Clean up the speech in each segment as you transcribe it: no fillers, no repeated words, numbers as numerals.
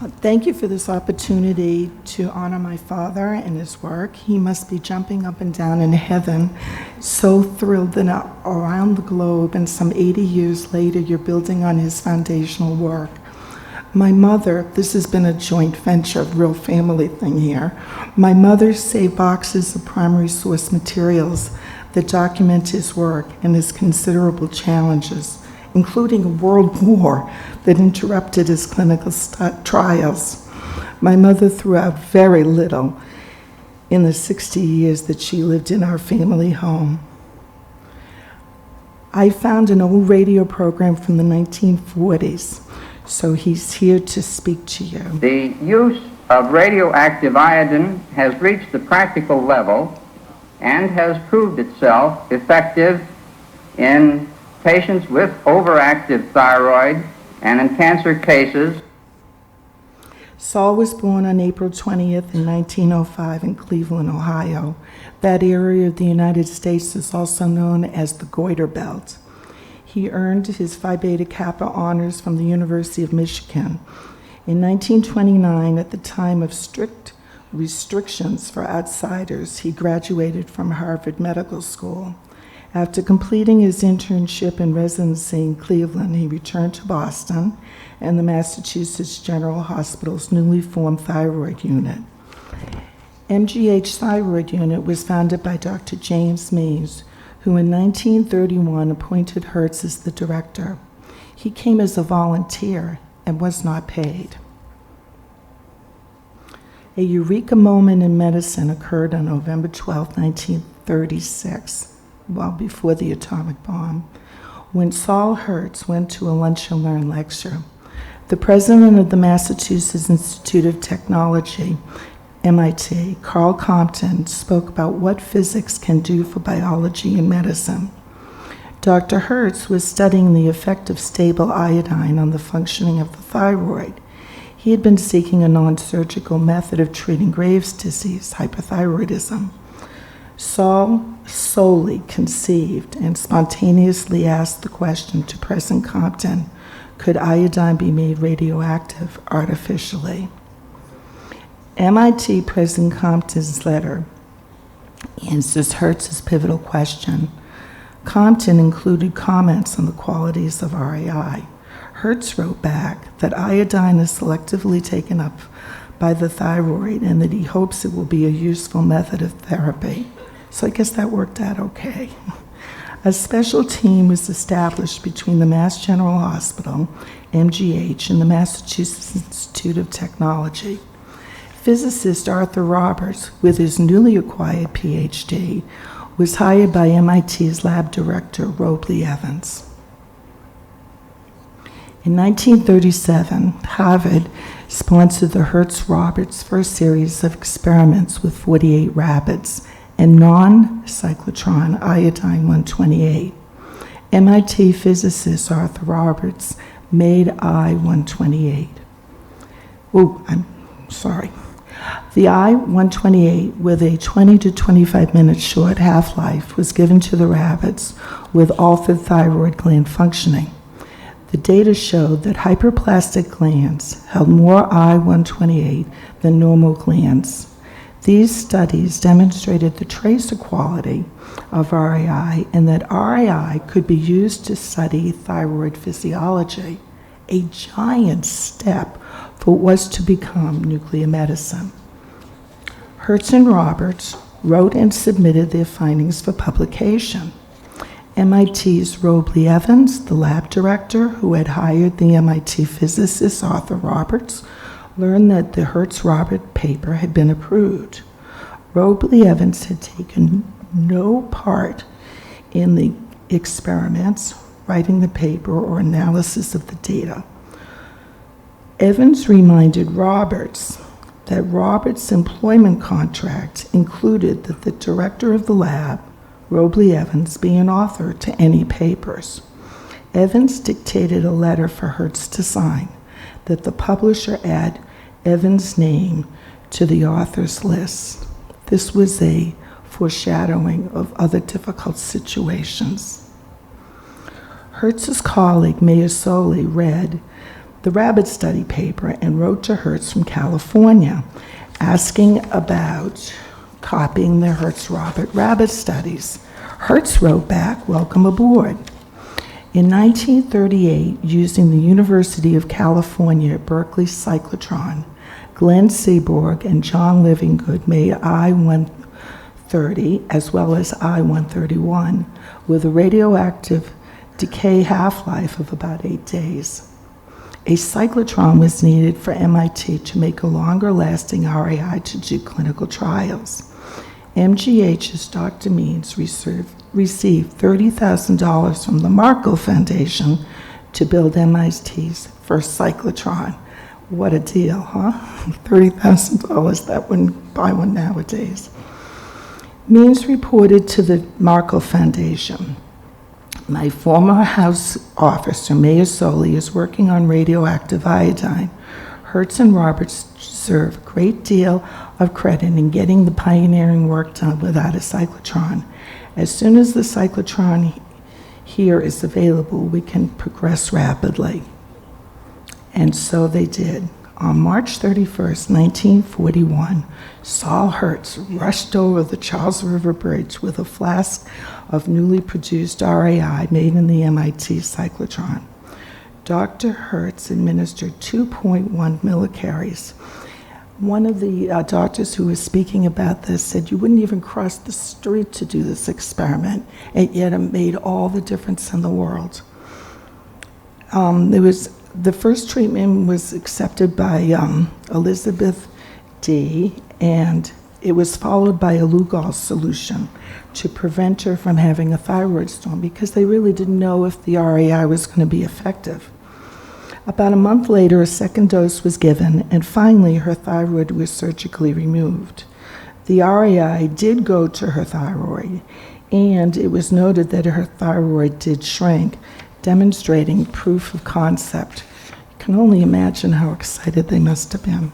Thank you for this opportunity to honor my father and his work. He must be jumping up and down in heaven, so thrilled that around the globe and some 80 years later, you're building on his foundational work. My mother, this has been a joint venture, a real family thing here. My mother saved boxes of primary source materials that document his work and his considerable challenges, including a world war that interrupted his clinical trials. My mother threw out very little in the 60 years that she lived in our family home. I found an old radio program from the 1940s, so he's here to speak to you. The use of radioactive iodine has reached the practical level and has proved itself effective in patients with overactive thyroid and in cancer cases. Saul was born on April 20th in 1905 in Cleveland, Ohio. That area of the United States is also known as the Goiter Belt. He earned his Phi Beta Kappa honors from the University of Michigan. In 1929, at the time of strict restrictions for outsiders, he graduated from Harvard Medical School. After completing his internship and residency in Cleveland, he returned to Boston and the Massachusetts General Hospital's newly formed thyroid unit. MGH Thyroid Unit was founded by Dr. James Mees, who in 1931 appointed Hertz as the director. He came as a volunteer and was not paid. A eureka moment in medicine occurred on November 12, 1936. Well, before the atomic bomb, when Saul Hertz went to a Lunch and Learn lecture. The president of the Massachusetts Institute of Technology, MIT, Carl Compton, spoke about what physics can do for biology and medicine. Dr. Hertz was studying the effect of stable iodine on the functioning of the thyroid. He had been seeking a non-surgical method of treating Graves' disease, hyperthyroidism. Saul solely conceived and spontaneously asked the question to President Compton, could iodine be made radioactive artificially? MIT President Compton's letter answers Hertz's pivotal question. Compton included comments on the qualities of RAI. Hertz wrote back that iodine is selectively taken up by the thyroid and that he hopes it will be a useful method of therapy. So I guess that worked out okay. A special team was established between the Mass General Hospital, MGH, and the Massachusetts Institute of Technology. Physicist Arthur Roberts, with his newly acquired PhD, was hired by MIT's lab director, Robley Evans. In 1937, Harvard sponsored the Hertz-Roberts first series of experiments with 48 rabbits and non-cyclotron iodine-128. MIT physicist Arthur Roberts made I-128. The I-128, with a 20 to 25 minute short half-life, was given to the rabbits with altered thyroid gland functioning. The data showed that hyperplastic glands held more I-128 than normal glands. These studies demonstrated the tracer quality of RAI and that RAI could be used to study thyroid physiology, a giant step for what was to become nuclear medicine. Hertz and Roberts wrote and submitted their findings for publication. MIT's Robley Evans, the lab director who had hired the MIT physicist Arthur Roberts, learned that the Hertz-Robert paper had been approved. Robley Evans had taken no part in the experiments, writing the paper, or analysis of the data. Evans reminded Roberts that Roberts' employment contract included that the director of the lab, Robley Evans, be an author to any papers. Evans dictated a letter for Hertz to sign, that the publisher add Evans' name to the author's list. This was a foreshadowing of other difficult situations. Hertz's colleague, Mayor Soley, read the rabbit study paper and wrote to Hertz from California asking about copying the Hertz rabbit studies. Hertz wrote back, "Welcome aboard." In 1938, using the University of California at Berkeley cyclotron, Glenn Seaborg and John Livingood made I-130 as well as I-131 with a radioactive decay half-life of about 8 days. A cyclotron was needed for MIT to make a longer-lasting RAI to do clinical trials. MGH's Dr. Means received $30,000 from the Markle Foundation to build MIT's first cyclotron. What a deal, huh? $30,000, that wouldn't buy one nowadays. Means reported to the Markle Foundation, "My former House officer, Mayor Soli, is working on radioactive iodine. Hertz and Roberts deserve a great deal of credit in getting the pioneering work done without a cyclotron. As soon as the cyclotron here is available, we can progress rapidly." And so they did. On March 31st, 1941, Saul Hertz rushed over the Charles River Bridge with a flask of newly produced RAI made in the MIT cyclotron. Dr. Hertz administered 2.1 millicaries. One of the doctors who was speaking about this said you wouldn't even cross the street to do this experiment, and yet it made all the difference in the world. The first treatment was accepted by Elizabeth D., and it was followed by a Lugol solution to prevent her from having a thyroid storm because they really didn't know if the RAI was going to be effective. About a month later, a second dose was given, and finally her thyroid was surgically removed. The RAI did go to her thyroid, and it was noted that her thyroid did shrink, demonstrating proof of concept. You can only imagine how excited they must have been.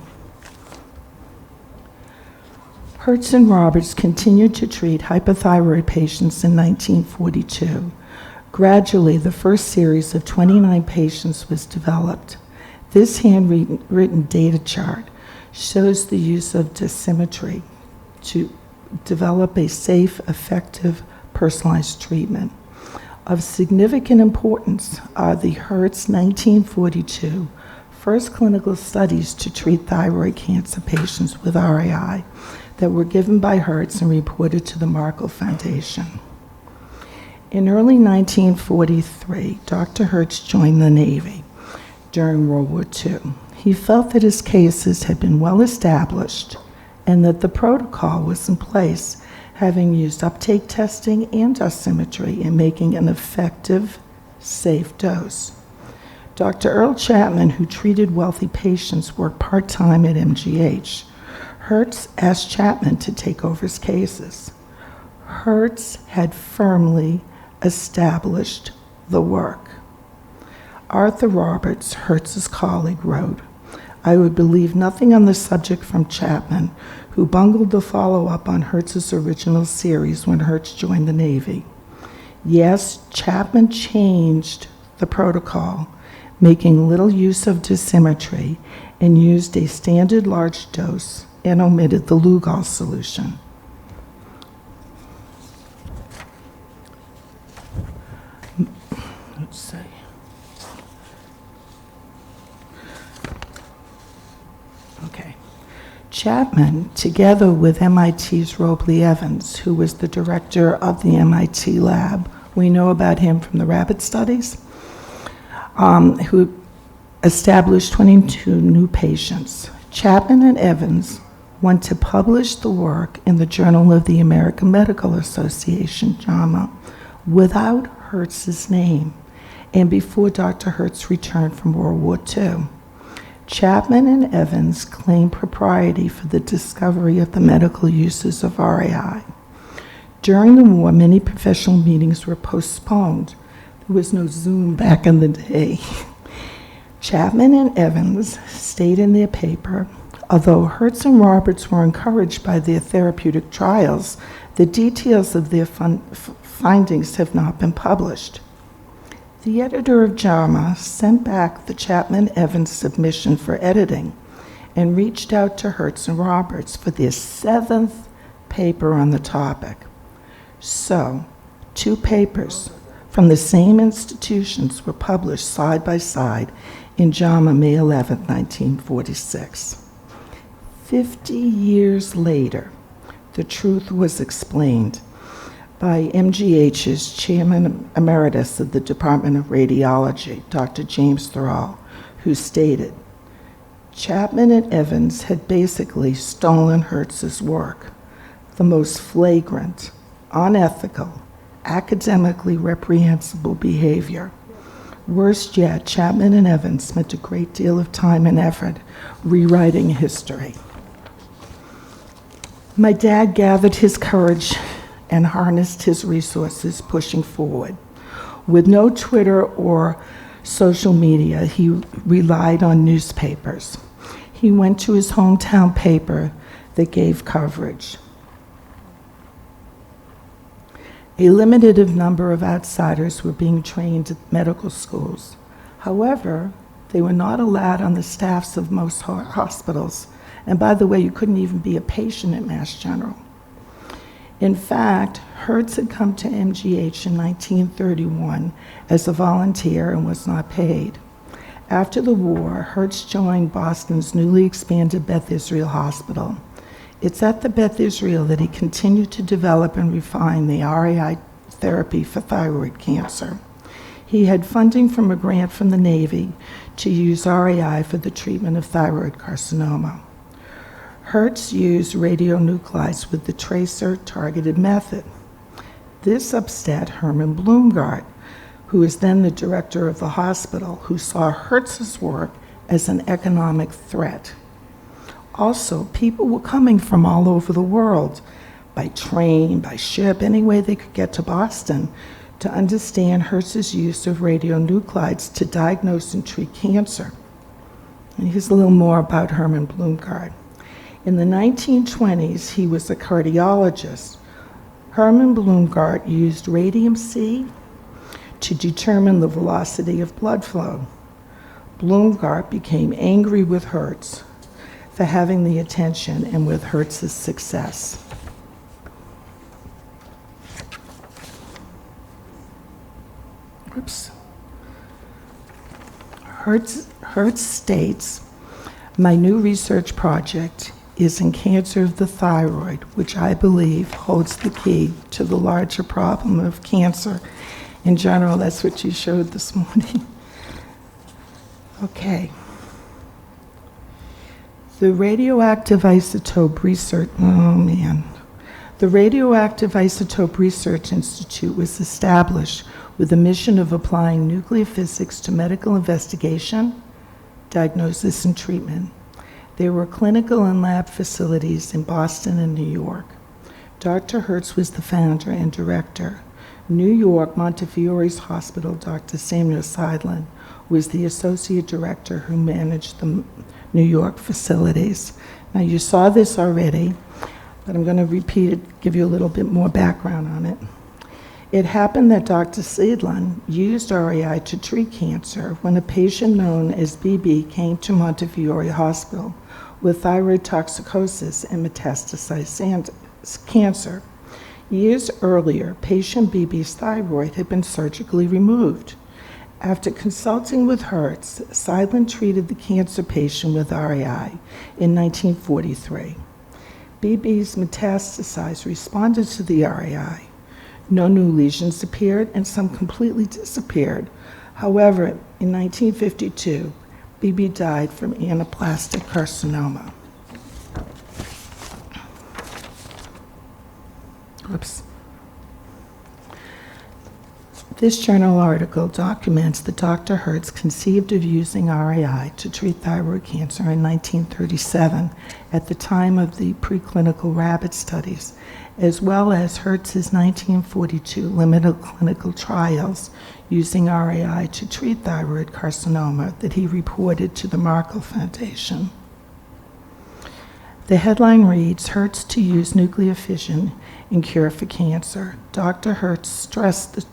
Hertz and Roberts continued to treat hypothyroid patients in 1942. Gradually, the first series of 29 patients was developed. This handwritten data chart shows the use of dosimetry to develop a safe, effective, personalized treatment. Of significant importance are the Hertz 1942 first clinical studies to treat thyroid cancer patients with RAI that were given by Hertz and reported to the Markle Foundation. In early 1943, Dr. Hertz joined the Navy during World War II. He felt that his cases had been well established and that the protocol was in place, having used uptake testing and dosimetry in making an effective, safe dose. Dr. Earl Chapman, who treated wealthy patients, worked part-time at MGH. Hertz asked Chapman to take over his cases. Hertz had firmly established the work. Arthur Roberts, Hertz's colleague, wrote, "I would believe nothing on the subject from Chapman, who bungled the follow-up on Hertz's original series when Hertz joined the Navy. Yes, Chapman changed the protocol, making little use of dosimetry, and used a standard large dose and omitted the Lugol solution." Let's see. Okay. Chapman, together with MIT's Robley Evans, who was the director of the MIT lab, we know about him from the rabbit studies, who established 22 new patients. Chapman and Evans want to publish the work in the Journal of the American Medical Association, JAMA, without Hertz's name, and before Dr. Hertz returned from World War II. Chapman and Evans claimed propriety for the discovery of the medical uses of RAI. During the war, many professional meetings were postponed. There was no Zoom back in the day. Chapman and Evans stayed in their paper. Although Hertz and Roberts were encouraged by their therapeutic trials, the details of their findings have not been published. The editor of JAMA sent back the Chapman-Evans submission for editing and reached out to Hertz and Roberts for their 7th paper on the topic. So, 2 papers from the same institutions were published side by side in JAMA May 11, 1946. 50 years later, the truth was explained by MGH's Chairman Emeritus of the Department of Radiology, Dr. James Thurall, who stated, Chapman and Evans had basically stolen Hertz's work, the most flagrant, unethical, academically reprehensible behavior. Worst yet, Chapman and Evans spent a great deal of time and effort rewriting history. My dad gathered his courage and harnessed his resources pushing forward. With no Twitter or social media, he relied on newspapers. He went to his hometown paper that gave coverage. A limited number of outsiders were being trained at medical schools. However, they were not allowed on the staffs of most hospitals. And by the way, you couldn't even be a patient at Mass General. In fact, Hertz had come to MGH in 1931 as a volunteer and was not paid. After the war, Hertz joined Boston's newly expanded Beth Israel Hospital. It's at the Beth Israel that he continued to develop and refine the RAI therapy for thyroid cancer. He had funding from a grant from the Navy to use RAI for the treatment of thyroid carcinoma. Hertz used radionuclides with the tracer-targeted method. This upset Herman Bloomgart, who was then the director of the hospital, who saw Hertz's work as an economic threat. Also, people were coming from all over the world, by train, by ship, any way they could get to Boston, to understand Hertz's use of radionuclides to diagnose and treat cancer. And here's a little more about Herman Bloomgart. In the 1920s, he was a cardiologist. Herman Bloomgart used radium-C to determine the velocity of blood flow. Bloomgart became angry with Hertz for having the attention and with Hertz's success. Oops. Hertz states, my new research project is in cancer of the thyroid, which I believe holds the key to the larger problem of cancer in general. That's what you showed this morning. Okay. The radioactive isotope research, The Radioactive Isotope Research Institute was established with the mission of applying nuclear physics to medical investigation, diagnosis, and treatment. There were clinical and lab facilities in Boston and New York. Dr. Hertz was the founder and director. New York, Montefiore's hospital, Dr. Samuel Seidlin, was the associate director who managed the New York facilities. Now, you saw this already, but I'm going to repeat it, give you a little bit more background on it. It happened that Dr. Seidlin used RAI to treat cancer when a patient known as BB came to Montefiore Hospital with thyroid toxicosis and metastasized cancer. Years earlier, patient BB's thyroid had been surgically removed. After consulting with Hertz, Seidlin treated the cancer patient with RAI in 1943. BB's metastasized responded to the RAI. No new lesions appeared, and some completely disappeared. However, in 1952, BB died from anaplastic carcinoma. Oops. This journal article documents that Dr. Hertz conceived of using RAI to treat thyroid cancer in 1937 at the time of the preclinical rabbit studies, as well as Hertz's 1942 limited clinical trials using RAI to treat thyroid carcinoma that he reported to the Markle Foundation. The headline reads, Hertz to use nuclear fission in cure for cancer. Dr. Hertz stressed the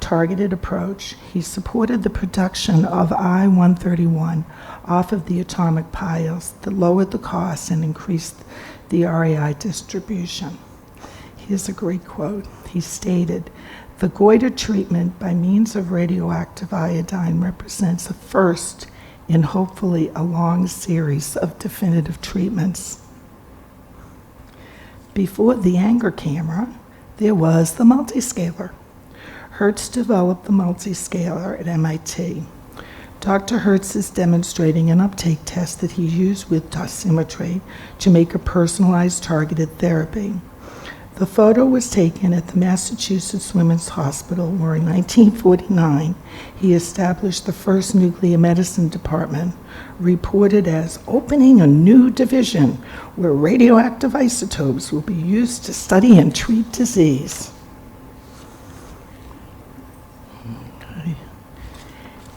targeted approach, he supported the production of I-131 off of the atomic piles that lowered the cost and increased the RAI distribution. Here's a great quote. He stated, "The goiter treatment by means of radioactive iodine represents a first in hopefully a long series of definitive treatments." Before the Anger camera, there was the multiscaler. Hertz developed the multiscaler at MIT. Dr. Hertz is demonstrating an uptake test that he used with dosimetry to make a personalized targeted therapy. The photo was taken at the Massachusetts Women's Hospital, where in 1949 he established the first nuclear medicine department, reported as opening a new division where radioactive isotopes will be used to study and treat disease. Okay.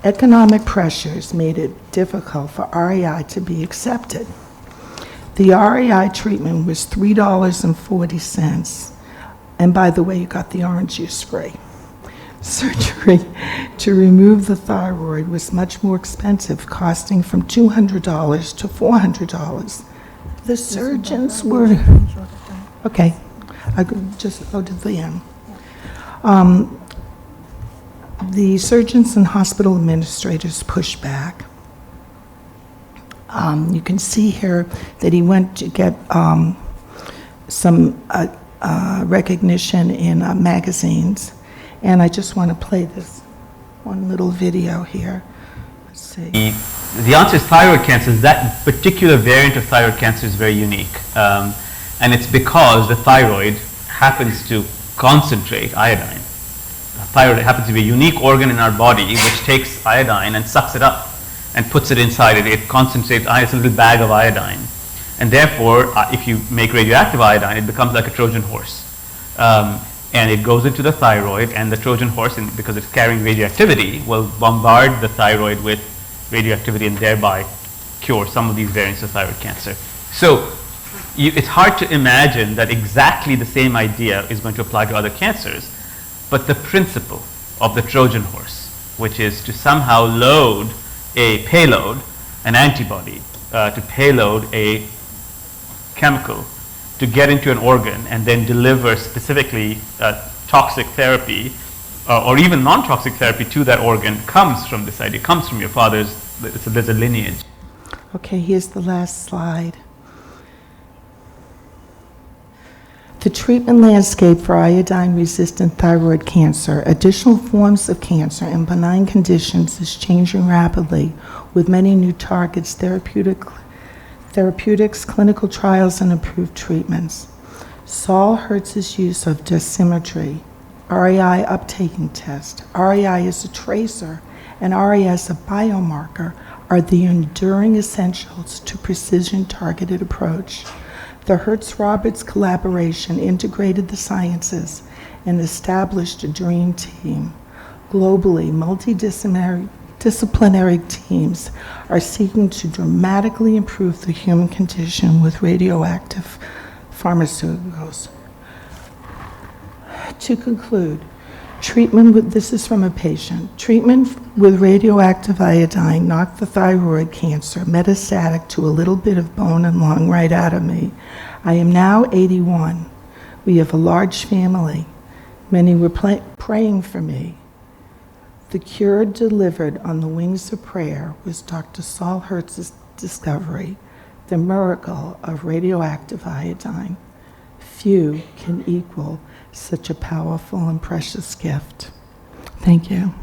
Economic pressures made it difficult for RAI to be accepted. The RAI treatment was $3.40, and by the way, you got the orange juice free. Surgery to remove the thyroid was much more expensive, costing from $200 to $400. The surgeons were, okay, I could just go to the end. The surgeons and hospital administrators pushed back. You can see here that he went to get some recognition in magazines. And I just want to play this one little video here. Let's see. The answer is thyroid cancer. That particular variant of thyroid cancer is very unique. And it's because the thyroid happens to concentrate iodine. The thyroid happens to be a unique organ in our body which takes iodine and sucks it up and puts it inside it. It concentrates, it's a little bag of iodine. And therefore, if you make radioactive iodine, it becomes like a Trojan horse. And it goes into the thyroid, and the Trojan horse, because it's carrying radioactivity, will bombard the thyroid with radioactivity and thereby cure some of these variants of thyroid cancer. So it's hard to imagine that exactly the same idea is going to apply to other cancers, but the principle of the Trojan horse, which is to somehow load a payload, an antibody, to payload a chemical to get into an organ and then deliver specifically toxic therapy or even non-toxic therapy to that organ, comes from this idea, comes from your father's, so there's a lineage. Okay, here's the last slide. The treatment landscape for iodine-resistant thyroid cancer, additional forms of cancer, and benign conditions is changing rapidly, with many new targets, therapeutics, clinical trials, and improved treatments. Saul Hertz's use of dosimetry, RAI uptaking test, RAI as a tracer, and RAI as a biomarker are the enduring essentials to precision-targeted approach. The Hertz-Roberts collaboration integrated the sciences and established a dream team. Globally, multidisciplinary teams are seeking to dramatically improve the human condition with radioactive pharmaceuticals. To conclude, this is from a patient. Treatment with radioactive iodine knocked the thyroid cancer metastatic to a little bit of bone and lung right out of me. I am now 81. We have a large family. Many were praying for me. The cure delivered on the wings of prayer was Dr. Saul Hertz's discovery, the miracle of radioactive iodine. Few can equal such a powerful and precious gift. Thank you.